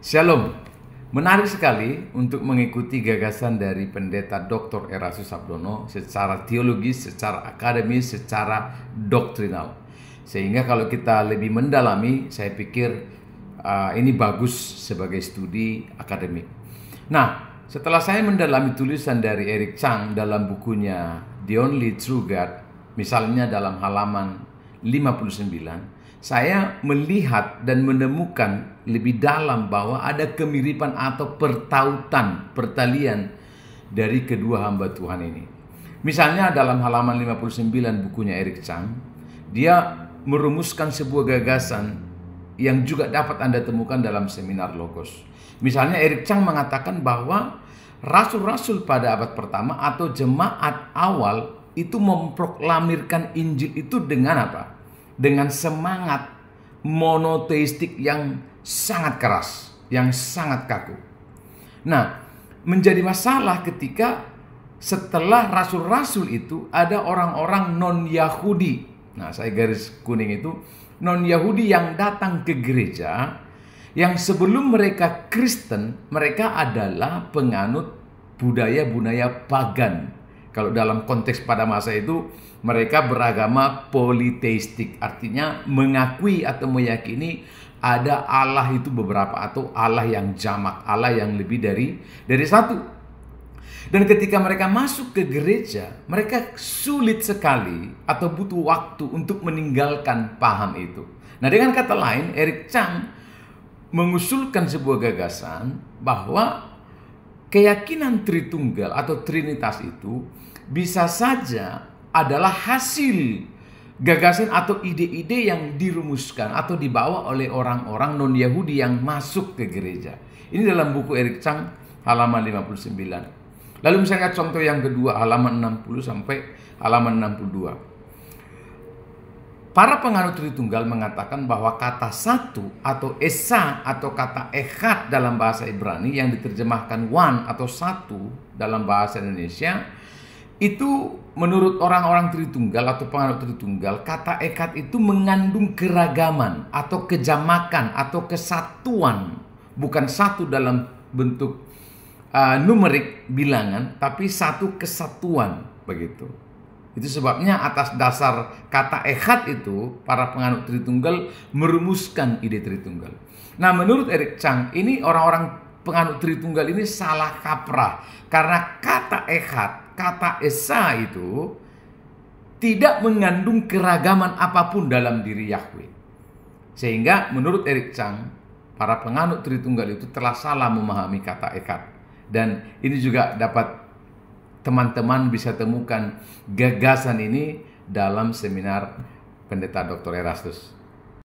Shalom, menarik sekali untuk mengikuti gagasan dari Pendeta Dr. Erastus Sabdono secara teologis, secara akademis, secara doktrinal. Sehingga kalau kita lebih mendalami, saya pikir ini bagus sebagai studi akademik. Nah, setelah saya mendalami tulisan dari Eric Chang dalam bukunya The Only True God, misalnya dalam halaman 59, saya melihat dan menemukan lebih dalam bahwa ada kemiripan atau pertalian dari kedua hamba Tuhan ini. Misalnya dalam halaman 59 bukunya Eric Chang, dia merumuskan sebuah gagasan yang juga dapat Anda temukan dalam seminar Logos. Misalnya Eric Chang mengatakan bahwa rasul-rasul pada abad pertama atau jemaat awal itu memproklamirkan Injil itu dengan apa? Dengan semangat monoteistik yang sangat keras, yang sangat kaku. Nah, menjadi masalah ketika setelah rasul-rasul itu ada orang-orang non-Yahudi. Nah, saya garis kuning itu non-Yahudi yang datang ke gereja, yang sebelum mereka Kristen, mereka adalah penganut budaya-budaya pagan. Kalau dalam konteks pada masa itu, mereka beragama politeistik, artinya mengakui atau meyakini ada Allah itu beberapa atau Allah yang jamak, Allah yang lebih dari satu. Dan ketika mereka masuk ke gereja, mereka sulit sekali atau butuh waktu untuk meninggalkan paham itu. Nah, dengan kata lain, Eric Chang mengusulkan sebuah gagasan bahwa keyakinan Tritunggal atau Trinitas itu bisa saja adalah hasil gagasan atau ide-ide yang dirumuskan atau dibawa oleh orang-orang non-Yahudi yang masuk ke gereja. Ini dalam buku Eric Chang halaman 59. Lalu misalnya contoh yang kedua halaman 60 sampai halaman 62. Para penganut Tritunggal mengatakan bahwa kata satu atau esa atau kata echad dalam bahasa Ibrani yang diterjemahkan one atau satu dalam bahasa Indonesia itu menurut orang-orang Tritunggal atau penganut Tritunggal, kata echad itu mengandung keragaman atau kejamakan atau kesatuan, bukan satu dalam bentuk numerik bilangan, tapi satu kesatuan begitu. Itu sebabnya atas dasar kata echad itu para penganut Tritunggal merumuskan ide Tritunggal. Nah, menurut Eric Chang ini orang-orang penganut Tritunggal ini salah kaprah karena kata echad, kata esa itu tidak mengandung keragaman apapun dalam diri Yahweh. Sehingga menurut Eric Chang, para penganut Tritunggal itu telah salah memahami kata echad. Dan ini juga dapat teman-teman bisa temukan gagasan ini dalam seminar Pendeta Dr. Erastus.